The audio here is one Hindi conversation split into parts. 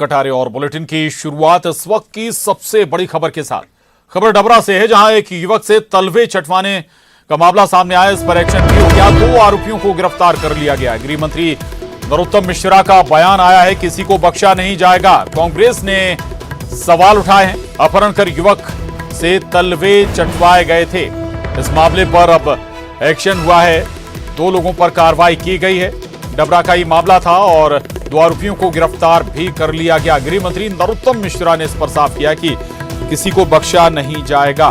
कटारे और बुलेटिन की शुरुआत इस वक्त की सबसे बड़ी खबर के साथ। खबर डबरा से है, जहां एक युवक से तलवे चटवाने का मामला सामने आया। इस पर एक्शन भी हो गया। 2 आरोपियों को गिरफ्तार कर लिया गया। गृह मंत्री नरोत्तम मिश्रा का बयान आया है, किसी को बख्शा नहीं जाएगा। कांग्रेस ने सवाल उठाए हैं। अपहरण कर युवक से तलवे चटवाए गए थे। इस मामले पर अब एक्शन हुआ है। 2 लोगों पर कार्रवाई की गई है। डबरा का ये मामला था और 2 आरोपियों को गिरफ्तार भी कर लिया गया। गृह मंत्री नरोत्तम मिश्रा ने इस पर साफ किया कि किसी को बख्शा नहीं जाएगा।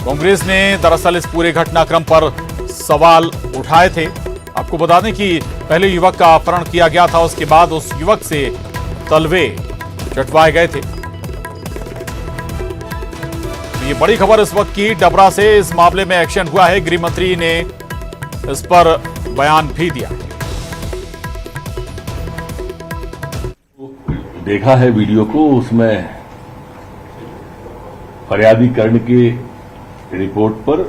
कांग्रेस ने दरअसल इस पूरे घटनाक्रम पर सवाल उठाए थे। आपको बता दें कि पहले युवक का अपहरण किया गया था, उसके बाद उस युवक से तलवे चटवाए गए थे। तो ये बड़ी खबर इस वक्त की डबरा से। इस मामले में एक्शन हुआ है। गृह मंत्री ने इस पर बयान भी दिया। देखा है वीडियो को, उसमें फरियादी कर्ण के रिपोर्ट पर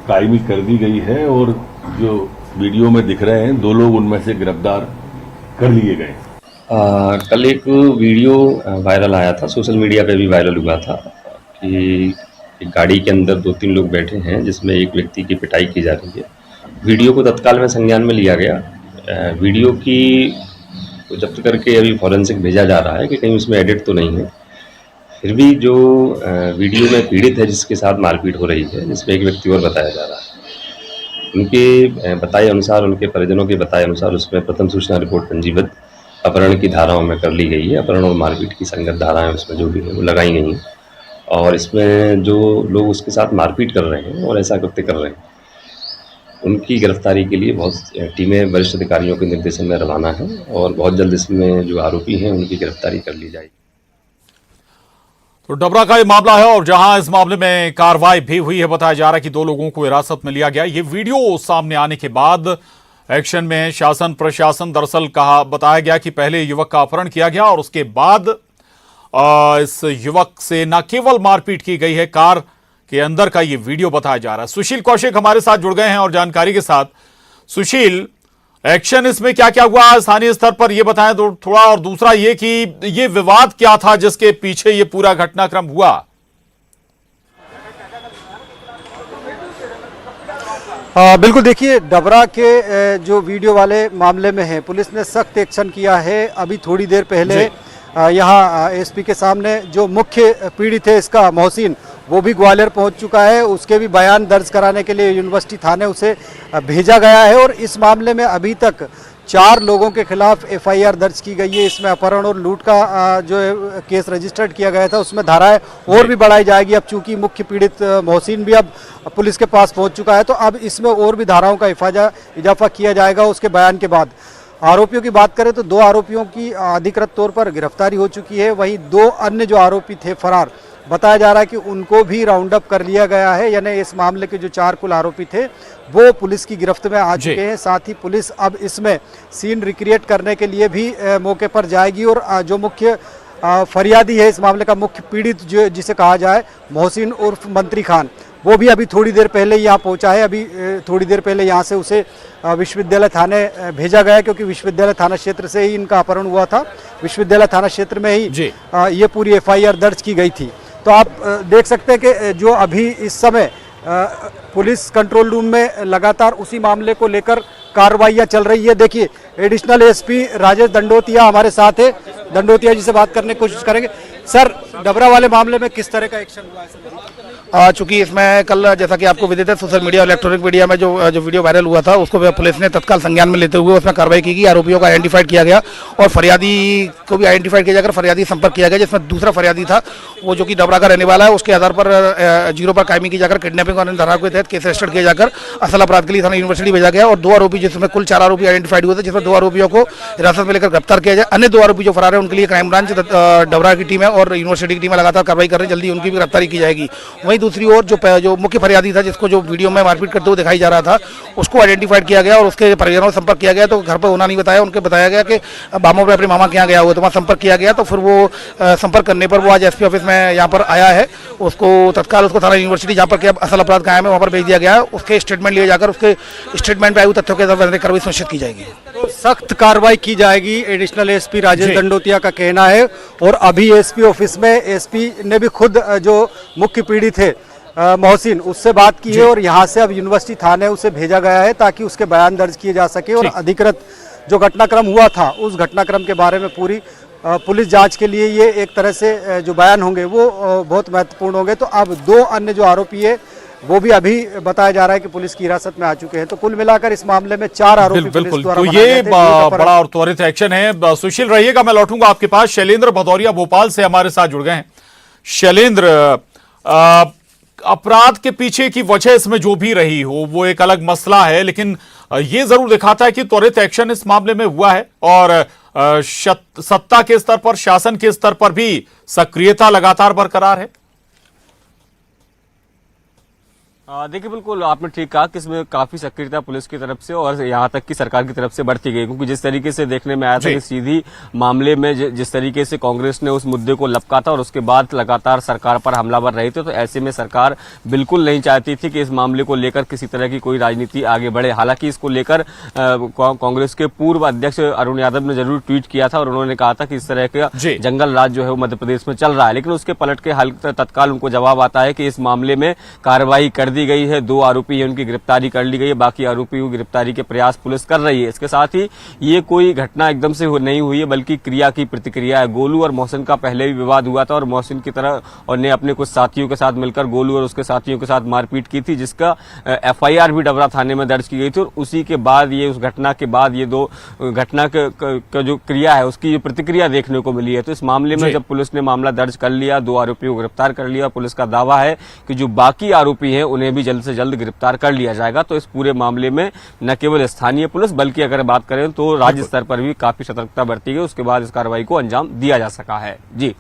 कायमी कर दी गई है और जो वीडियो में दिख रहे हैं 2 लोग उनमें से गिरफ्तार कर लिए गए। कल एक वीडियो वायरल आया था, सोशल मीडिया पे भी वायरल हुआ था कि एक गाड़ी के अंदर 2-3 लोग बैठे हैं जिसमें एक व्यक्ति की पिटाई की जा रही है। वीडियो को तत्काल में संज्ञान में लिया गया। वीडियो की जब्त करके अभी फॉरेंसिक भेजा जा रहा है कि कहीं उसमें एडिट तो नहीं है। फिर भी जो वीडियो में पीड़ित है जिसके साथ मारपीट हो रही है, जिसमें एक व्यक्ति और बताया जा रहा है, उनके बताए अनुसार, उनके परिजनों के बताए अनुसार उसमें प्रथम सूचना रिपोर्ट पंजीबद्ध अपहरण की धाराओं में कर ली गई है। अपहरण और मारपीट की संगत धाराएं उसमें जो भी है वो लगाई गई हैं और इसमें जो लोग उसके साथ मारपीट कर रहे हैं और ऐसा कृत्य कर रहे हैं, उनकी गिरफ्तारी के लिए बहुत टीमें वरिष्ठ अधिकारियों के निर्देशन में रवाना है और बहुत जल्द इसमें जो आरोपी हैं उनकी गिरफ्तारी कर ली जाएगी। तो डबरा का ये मामला है और जहां इस मामले में कार्रवाई भी हुई है। बताया जा रहा है कि 2 लोगों को हिरासत में लिया गया। ये वीडियो सामने आने के बाद एक्शन में शासन प्रशासन। दरअसल बताया गया कि पहले युवक का अपहरण किया गया और उसके बाद इस युवक से न केवल मारपीट की गई है, कार के अंदर का ये वीडियो बताया जा रहा है। सुशील कौशिक हमारे साथ जुड़ गए हैं और जानकारी के साथ। सुशील, एक्शन इसमें क्या क्या हुआ स्थानीय स्तर पर, ये बताएं थोड़ा। और दूसरा ये कि ये विवाद क्या था जिसके पीछे ये पूरा घटनाक्रम हुआ? बिल्कुल, देखिए डबरा के जो वीडियो वाले मामले में है, पुलिस ने सख्त एक्शन किया है। अभी थोड़ी देर पहले यहाँ एसपी के सामने जो मुख्य पीड़ित है इसका मोहसिन, वो भी ग्वालियर पहुंच चुका है। उसके भी बयान दर्ज कराने के लिए यूनिवर्सिटी थाने उसे भेजा गया है और इस मामले में अभी तक 4 लोगों के खिलाफ एफआईआर दर्ज की गई है। इसमें अपहरण और लूट का जो केस रजिस्टर्ड किया गया था, उसमें धाराएं और भी बढ़ाई जाएगी। अब चूंकि मुख्य पीड़ित मोहसिन भी अब पुलिस के पास पहुंच चुका है, तो अब इसमें और भी धाराओं का इजाफा किया जाएगा उसके बयान के बाद। आरोपियों की बात करें तो 2 आरोपियों की अधिकृत तौर पर गिरफ्तारी हो चुकी है। वहीं 2 अन्य जो आरोपी थे फरार, बताया जा रहा है कि उनको भी राउंड अप कर लिया गया है। यानी इस मामले के जो 4 कुल आरोपी थे वो पुलिस की गिरफ्त में आ चुके हैं। साथ ही पुलिस अब इसमें सीन रिक्रिएट करने के लिए भी मौके पर जाएगी और जो मुख्य फरियादी है इस मामले का, मुख्य पीड़ित जो जिसे कहा जाए मोहसिन उर्फ मंत्री खान, वो भी अभी थोड़ी देर पहले यहाँ पहुँचा है। अभी थोड़ी देर पहले यहाँ से उसे विश्वविद्यालय थाने भेजा गया, क्योंकि विश्वविद्यालय थाना क्षेत्र से ही इनका अपहरण हुआ था। विश्वविद्यालय थाना क्षेत्र में ही ये पूरी एफआईआर दर्ज की गई थी। तो आप देख सकते हैं कि जो अभी इस समय पुलिस कंट्रोल रूम में लगातार उसी मामले को लेकर कार्रवाइयां चल रही है। देखिए, एडिशनल एसपी राजेश दंडोतिया हमारे साथ है। दंडोतिया जी से बात करने की कोशिश करेंगे। सर, डबरा वाले मामले में किस तरह का एक्शन हुआ है? चूंकि इसमें कल जैसा कि आपको विदित है, सोशल मीडिया और इलेक्ट्रॉनिक मीडिया में जो वीडियो वायरल हुआ था उसको पुलिस ने तत्काल संज्ञान में लेते हुए उसमें कार्रवाई की गई। आरोपियों को आइडेंटिफाइड किया गया और फरियादी को भी आइडेंटिफाइड किया जाकर फरियादी संपर्क किया गया, जिसमें दूसरा फरियादी था वो जो कि डबरा का रहने वाला है। उसके आधार पर 0 पर कायमी की जाकर किडनैपिंग और अन्य धाराओं के तहत केस रजिस्टर्ड किया जाकर असल अपराध के लिए थाना यूनिवर्सिटी भेजा गया और 2 आरोपी, जिसमें कुल 4 आरोपी आइडेंटिफाइड हुए थे, जिसमें 2 आरोपियों को हिरासत में लेकर गिरफ्तार किया जाए। अन्य 2 आरोपी जो फरार है उनके लिए क्राइम ब्रांच डबरा की टीम है और यूनिवर्सिटी की टीमें लगातार कार्रवाई कर रही है, जल्दी उनकी भी गिरफ्तारी की जाएगी। वहीं दूसरी ओर जो मुख्य फरियादी था, जिसको जो वीडियो में मारपीट करते हुए दिखाई जा रहा था, उसको आइडेंटिफाइड किया गया और उसके परिजनों से संपर्क किया गया। तो घर पर होना नहीं बताया, उनके बताया गया कि बामों पर अपने मामा के यहाँ गया हुआ, तो वहाँ संपर्क किया गया। तो फिर वो संपर्क करने पर वो आज एसपी ऑफिस में यहाँ पर आया है। उसको तत्काल उसको थाना यूनिवर्सिटी, जहाँ पर कि असल अपराध कायम है, वहाँ पर भेज दिया गया है। उसके स्टेटमेंट लिए जाकर उसके स्टेटमेंट में आए हुए तथ्यों के आधार पर कार्रवाई सुनिश्चित की जाएगी। तो सख्त कार्रवाई की जाएगी, एडिशनल एसपी राजेश दंडोतिया का कहना है। और अभी एसपी ऑफिस में एसपी ने भी खुद जो मुख्य पीड़ित थे मोहसिन, उससे बात की है और यहाँ से अब यूनिवर्सिटी थाने उसे भेजा गया है ताकि उसके बयान दर्ज किए जा सके और अधिकृत जो घटनाक्रम हुआ था उस घटनाक्रम के बारे में पूरी पुलिस जांच के लिए ये एक तरह से जो बयान होंगे वो बहुत महत्वपूर्ण होंगे। तो अब 2 अन्य जो आरोपी है वो भी अभी बताया जा रहा है कि पुलिस की हिरासत में आ चुके हैं। तो कुल मिलाकर इस मामले में 4 आरोपी पुलिस द्वारा तो ये बड़ा और त्वरित एक्शन है। सुशील रहिएगा, मैं लौटूंगा आपके पास। शैलेंद्र भदौरिया भोपाल से हमारे साथ जुड़ गए हैं। शैलेंद्र, अपराध के पीछे की वजह इसमें जो भी रही हो वो एक अलग मसला है, लेकिन ये जरूर दिखाता है कि त्वरित एक्शन इस मामले में हुआ है और सत्ता के स्तर पर, शासन के स्तर पर भी सक्रियता लगातार बरकरार है। देखिए, बिल्कुल आपने ठीक कहा कि इसमें काफी सक्रियता पुलिस की तरफ से और यहाँ तक कि सरकार की तरफ से बढ़ती गई, क्योंकि जिस तरीके से देखने में आया था कि सीधी मामले में जिस तरीके से कांग्रेस ने उस मुद्दे को लपका था और उसके बाद लगातार सरकार पर हमलावर रहे थे, तो ऐसे में सरकार बिल्कुल नहीं चाहती थी कि इस मामले को लेकर किसी तरह की कोई राजनीति आगे बढ़े। हालांकि इसको लेकर कांग्रेस के पूर्व अध्यक्ष अरुण यादव ने जरूर ट्वीट किया था और उन्होंने कहा था कि इस तरह का जंगल राज जो है वो मध्य प्रदेश में चल रहा है, लेकिन उसके पलट के तत्काल उनको जवाब आता है कि इस मामले में कार्रवाई कर दी गई है, 2 आरोपी है उनकी गिरफ्तारी कर ली गई है, बाकी आरोपियों की गिरफ्तारी के प्रयास पुलिस कर रही है। इसके साथ ही ये कोई घटना एकदम से नहीं हुई है, बल्कि क्रिया की प्रतिक्रिया है। गोलू और मोहसिन का पहले भी विवाद हुआ था और मोहसिन की तरह और ने अपने कुछ साथियों के साथ मिलकर गोलू और उसके साथियों के साथ मारपीट की थी, जिसका FIR भी डबरा थाने में दर्ज की गई थी। और उसी के बाद ये, उस घटना के बाद ये 2 घटना का जो क्रिया है उसकी जो प्रतिक्रिया देखने को मिली है। तो इस मामले में जब पुलिस ने मामला दर्ज कर लिया, 2 आरोपियों को गिरफ्तार कर लिया, पुलिस का दावा है कि जो बाकी आरोपी हैं उन्हें भी जल्द से जल्द गिरफ्तार कर लिया जाएगा। तो इस पूरे मामले में न केवल स्थानीय पुलिस बल्कि अगर बात करें तो राज्य स्तर पर भी काफी सतर्कता बरती गई, उसके बाद इस कार्रवाई को अंजाम दिया जा सका है। जी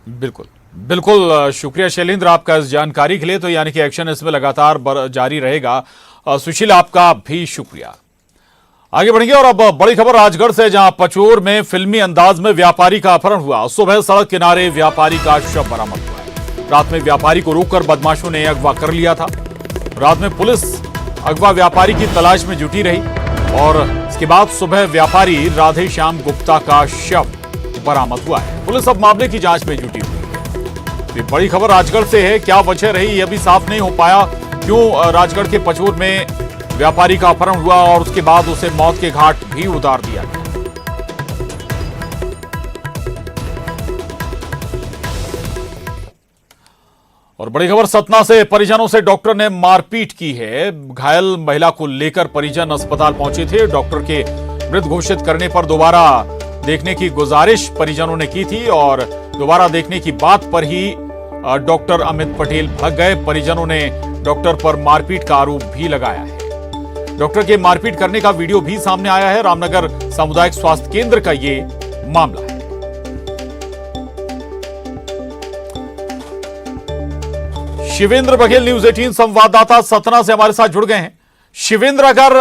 बिल्कुल बिल्कुल, शुक्रिया शैलेंद्र आपका इस जानकारी के लिए। तो यानी कि एक्शन इसमें लगातार जारी रहेगा। सुशील, आपका भी शुक्रिया। आगे बढ़ेंगे और अब बड़ी खबर राजगढ़ से, जहां पचोर में फिल्मी अंदाज में व्यापारी का अपहरण हुआ। सुबह सड़क किनारे व्यापारी का शव बरामद हुआ है। रात में व्यापारी को रोककर बदमाशों ने अगवा कर लिया था। रात में पुलिस अगवा व्यापारी की तलाश में जुटी रही और इसके बाद सुबह व्यापारी राधे श्याम गुप्ता का शव बरामद हुआ है। पुलिस अब मामले की जांच में जुटी हुई है। ये बड़ी खबर राजगढ़ से है। क्या वजह रही यह भी साफ नहीं हो पाया, क्यों राजगढ़ के पचोर में व्यापारी का अपहरण हुआ और उसके बाद उसे मौत के घाट भी उतार दिया गया। और बड़ी खबर सतना से, परिजनों से डॉक्टर ने मारपीट की है। घायल महिला को लेकर परिजन अस्पताल पहुंचे थे। डॉक्टर के मृत घोषित करने पर दोबारा देखने की गुजारिश परिजनों ने की थी और दोबारा देखने की बात पर ही डॉक्टर अमित पटेल भड़क गए। परिजनों ने डॉक्टर पर मारपीट का आरोप भी लगाया है। डॉक्टर के मारपीट करने का वीडियो भी सामने आया है। रामनगर सामुदायिक स्वास्थ्य केंद्र का ये मामला है। शिवेंद्र बघेल, न्यूज 18 संवाददाता सतना से हमारे साथ जुड़ गए हैं। शिवेंद्र, अगर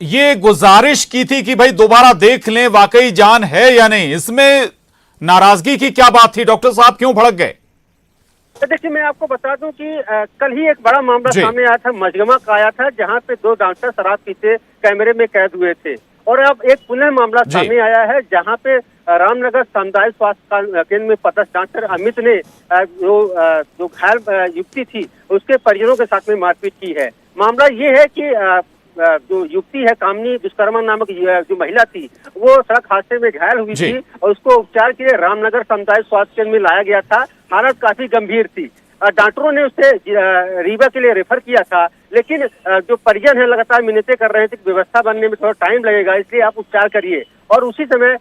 ये गुजारिश की थी कि भाई दोबारा देख लें वाकई जान है या नहीं, इसमें नाराजगी की क्या बात थी? डॉक्टर साहब क्यों भड़क गए? देखिए, मैं आपको बता दूं कि कल ही एक बड़ा मामला सामने आया था, मजगमा का आया था, जहां पे 2 डॉक्टर शराब पीते कैमरे में कैद हुए थे। और अब एक पुनः मामला सामने आया है, जहां पे रामनगर सामुदायिक स्वास्थ्य केंद्र में पदस्थ डॉक्टर अमित ने जो घायल युवती थी उसके परिजनों के साथ में मारपीट की है। मामला ये है कि जो युवती है कामनी दुष्कर्मा नामक जो महिला थी, वो सड़क हादसे में घायल हुई थी और उसको उपचार के लिए रामनगर सामुदायिक स्वास्थ्य केंद्र में लाया गया था। हालत काफी गंभीर थी। डॉक्टरों ने उसे रीवा के लिए रेफर किया था, लेकिन जो परिजन है लगातार मिन्नतें कर रहे थे कि व्यवस्था बनने में थोड़ा टाइम लगेगा, इसलिए आप उपचार करिए। और उसी समय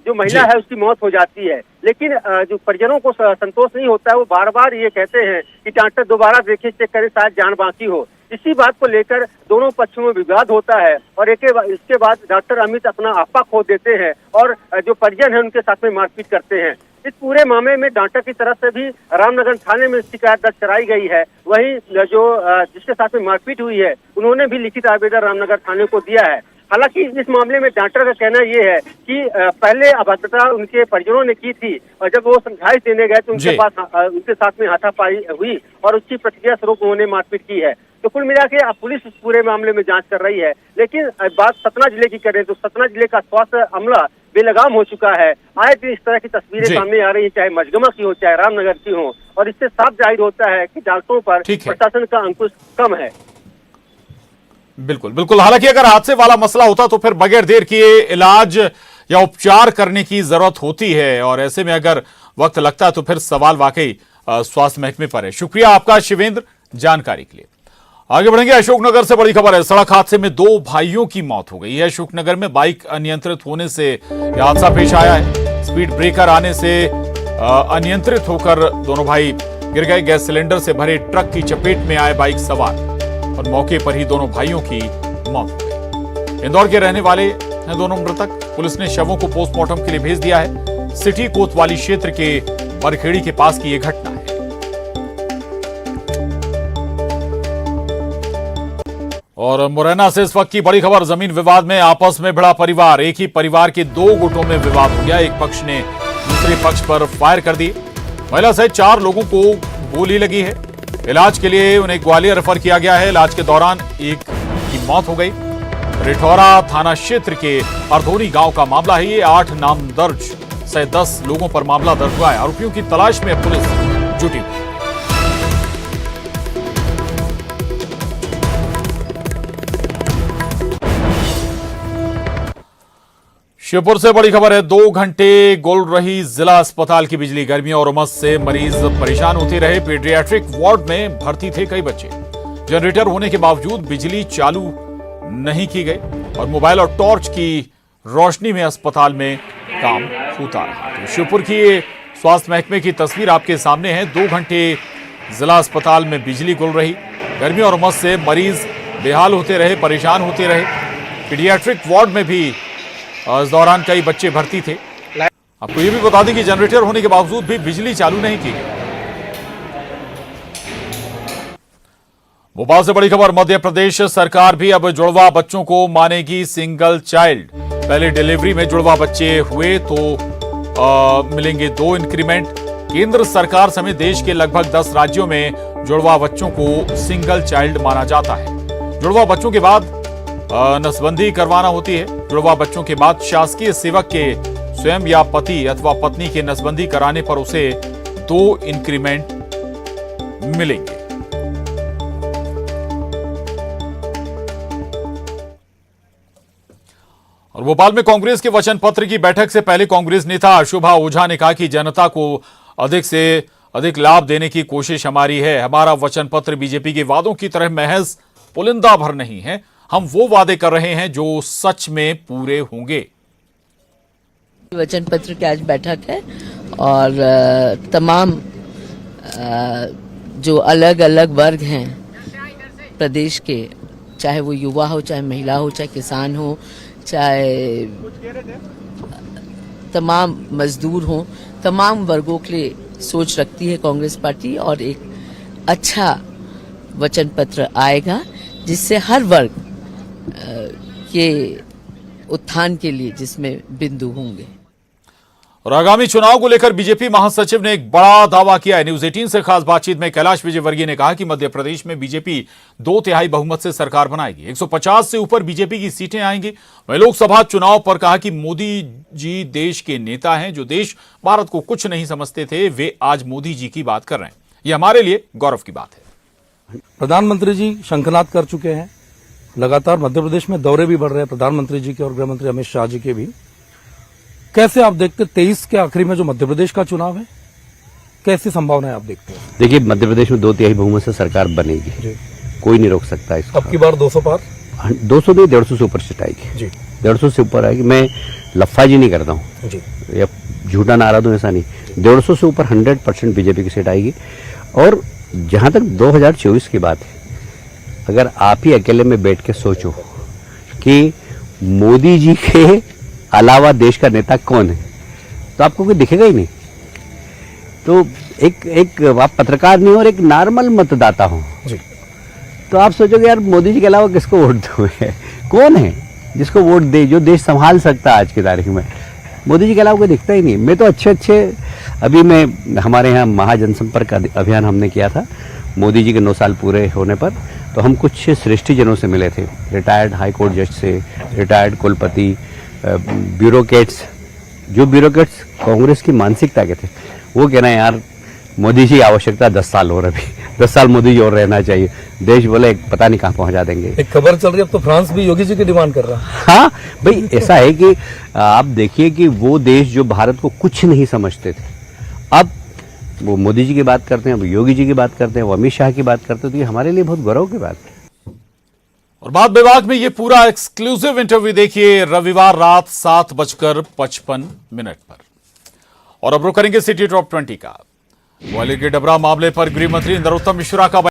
जो महिला है उसकी मौत हो जाती है। लेकिन जो परिजनों को संतोष नहीं होता है, वो बार बार ये कहते हैं कि डॉक्टर दोबारा देखें, चेक करें, शायद जान बाकी हो। इसी बात को लेकर दोनों पक्षों में विवाद होता है और इसके बाद डॉक्टर अमित अपना आपा खो देते हैं और जो परिजन है उनके साथ में मारपीट करते हैं। इस पूरे मामले में डॉक्टर की तरफ से भी रामनगर थाने में शिकायत दर्ज कराई गई है। वहीं जो जिसके साथ में मारपीट हुई है उन्होंने भी लिखित आवेदन रामनगर थाने को दिया है। हालांकि इस मामले में डॉक्टर का कहना ये है कि पहले अभद्रता उनके परिजनों ने की थी और जब वो समझाइश देने गए तो उनके साथ में हाथापाई हुई और उसकी प्रतिक्रिया स्वरूप उन्होंने मारपीट की है। तो कुल मिला के अब पुलिस इस पूरे मामले में जांच कर रही है। लेकिन बात सतना जिले की करें तो सतना जिले का स्वास्थ्य अमला बेलगाम हो चुका है। आए दिन इस तरह की तस्वीरें सामने आ रही है, चाहे मजगमा की हो चाहे रामनगर की हो, और इससे साफ जाहिर होता है कि डॉक्टरों पर प्रशासन का अंकुश कम है। बिल्कुल बिल्कुल। हालांकि अगर हादसे वाला मसला होता तो फिर बगैर देर किए इलाज या उपचार करने की जरूरत होती है, और ऐसे में अगर वक्त लगता है तो फिर सवाल वाकई स्वास्थ्य महकमे पर है। शुक्रिया आपका शिवेंद्र जानकारी के लिए। आगे बढ़ेंगे। अशोकनगर से बड़ी खबर है। सड़क हादसे में 2 भाइयों की मौत हो गई है। अशोकनगर में बाइक अनियंत्रित होने से यह हादसा पेश आया है। स्पीड ब्रेकर आने से अनियंत्रित होकर दोनों भाई गिर गए। गैस सिलेंडर से भरे ट्रक की चपेट में आए बाइक सवार और मौके पर ही दोनों भाइयों की मौत हो गई। इंदौर के रहने वाले हैं दोनों मृतक। पुलिस ने शवों को पोस्टमार्टम के लिए भेज दिया है। सिटी कोतवाली क्षेत्र के बरखेड़ी के पास की यह घटना है। और मुरैना से इस वक्त की बड़ी खबर। जमीन विवाद में आपस में भिड़ा परिवार। एक ही परिवार के 2 गुटों में विवाद हो गया। एक पक्ष ने दूसरे पक्ष पर फायर कर दी। महिला सहित 4 लोगों को गोली लगी है। इलाज के लिए उन्हें ग्वालियर रेफर किया गया है। इलाज के दौरान एक की मौत हो गई। रिठौरा थाना क्षेत्र के अर्धोनी गांव का मामला है। ये 8 नामदर्ज सहित 10 लोगों पर मामला दर्ज हुआ है। आरोपियों की तलाश में पुलिस जुटी हुई। शिवपुर से बड़ी खबर है। 2 घंटे गुल रही जिला अस्पताल की बिजली। गर्मी और उमस से मरीज परेशान होते रहे। पीडियाट्रिक वार्ड में भर्ती थे कई बच्चे। जनरेटर होने के बावजूद बिजली चालू नहीं की गई और मोबाइल और टॉर्च की रोशनी में अस्पताल में काम होता रहा। तो शिवपुर की स्वास्थ्य महकमे की तस्वीर आपके सामने है। 2 घंटे जिला अस्पताल में बिजली गुल रही। गर्मी और उमस से मरीज बेहाल होते रहे, परेशान होते रहे। पीडियाट्रिक वार्ड में भी इस दौरान कई बच्चे भर्ती थे। आपको यह भी बता दें कि जनरेटर होने के बावजूद भी बिजली चालू नहीं की गई। भोपाल से बड़ी खबर। मध्य प्रदेश सरकार भी अब जुड़वा बच्चों को मानेगी सिंगल चाइल्ड। पहले डिलीवरी में जुड़वा बच्चे हुए तो मिलेंगे 2 इंक्रीमेंट। केंद्र सरकार समेत देश के लगभग 10 राज्यों में जुड़वा बच्चों को सिंगल चाइल्ड माना जाता है। जुड़वा बच्चों के बाद नसबंदी करवाना होती है। जुड़वा बच्चों के बाद शासकीय सेवक के स्वयं या पति अथवा पत्नी के नसबंदी कराने पर उसे 2 इंक्रीमेंट मिलेंगे। और भोपाल में कांग्रेस के वचन पत्र की बैठक से पहले कांग्रेस नेता शोभा ओझा ने कहा कि जनता को अधिक से अधिक लाभ देने की कोशिश हमारी है। हमारा वचन पत्र बीजेपी के वादों की तरह महज पुलिंदा भर नहीं है। हम वो वादे कर रहे हैं जो सच में पूरे होंगे। वचन पत्र की आज बैठक है और तमाम जो अलग अलग वर्ग हैं प्रदेश के, चाहे वो युवा हो, चाहे महिला हो, चाहे किसान हो, चाहे तमाम मजदूर हो, तमाम वर्गों के लिए सोच रखती है कांग्रेस पार्टी और एक अच्छा वचन पत्र आएगा जिससे हर वर्ग के उत्थान के लिए जिसमें बिंदु होंगे। और आगामी चुनाव को लेकर बीजेपी महासचिव ने एक बड़ा दावा किया है। न्यूज 18 से खास बातचीत में कैलाश विजयवर्गीय ने कहा कि मध्य प्रदेश में बीजेपी 2/3 बहुमत से सरकार बनाएगी। 150 से ऊपर बीजेपी की सीटें आएंगी। वहीं लोकसभा चुनाव पर कहा कि मोदी जी देश के नेता हैं। जो देश भारत को कुछ नहीं समझते थे वे आज मोदी जी की बात कर रहे हैं। ये हमारे लिए गौरव की बात है। प्रधानमंत्री जी शंखनाद कर चुके हैं। लगातार मध्य प्रदेश में दौरे भी बढ़ रहे हैं प्रधानमंत्री जी के और गृह मंत्री अमित शाह जी के भी। कैसे आप देखते 23 के आखिरी में जो मध्य प्रदेश का चुनाव है, कैसी संभावनाएं आप देखते हैं? देखिए, मध्य प्रदेश में 2/3 बहुमत से सरकार बनेगी। कोई नहीं रोक सकता इसको। अब की बार 200 पार, 200 नहीं 150 से ऊपर सीट आएगी। जी। 150 से ऊपर आएगी। मैं लफ्फाजी नहीं करता हूँ या झूठा नारा दूं, ऐसा नहीं। 150 से ऊपर 100% बीजेपी की सीट आएगी। और जहाँ तक 2024 की बात है, अगर आप ही अकेले में बैठ के सोचो कि मोदी जी के अलावा देश का नेता कौन है, तो आपको कोई दिखेगा ही नहीं। तो एक आप पत्रकार नहीं हो और एक नॉर्मल मतदाता हो, तो आप सोचोगे यार मोदी जी के अलावा किसको वोट दूं? कौन है जिसको वोट दे, जो देश संभाल सकता है आज की तारीख में? मोदी जी के अलावा कोई दिखता ही नहीं। मैं तो अच्छे अभी मैं हमारे यहाँ महाजनसंपर्क अभियान हमने किया था मोदी जी के 9 साल पूरे होने पर, तो हम कुछ श्रेष्ठी जनों से मिले थे, रिटायर्ड हाई कोर्ट जज से, रिटायर्ड कुलपति, ब्यूरोक्रेट्स। जो ब्यूरोक्रेट्स कांग्रेस की मानसिकता के थे, वो कहना है यार मोदी जी आवश्यकता 10 साल और, अभी 10 साल मोदी जी और रहना चाहिए, देश बोले पता नहीं कहाँ पहुंचा देंगे। एक खबर चल रही है अब तो फ्रांस भी योगी जी की डिमांड कर रहा है। हाँ भाई, ऐसा है कि आप देखिए कि वो देश जो भारत को कुछ नहीं समझते थे, अब वो मोदी जी की बात करते हैं, वो योगी जी की बात करते हैं, वो अमित शाह की बात करते हैं, तो ये हमारे लिए बहुत गौरव की बात है। और बात विभाग में ये पूरा एक्सक्लूसिव इंटरव्यू देखिए रविवार रात 7:55 पर। और अब रुक करेंगे सिटी टॉप 20 का। ग्वालियर के डबरा मामले पर गृह मंत्री नरोत्तम मिश्रा का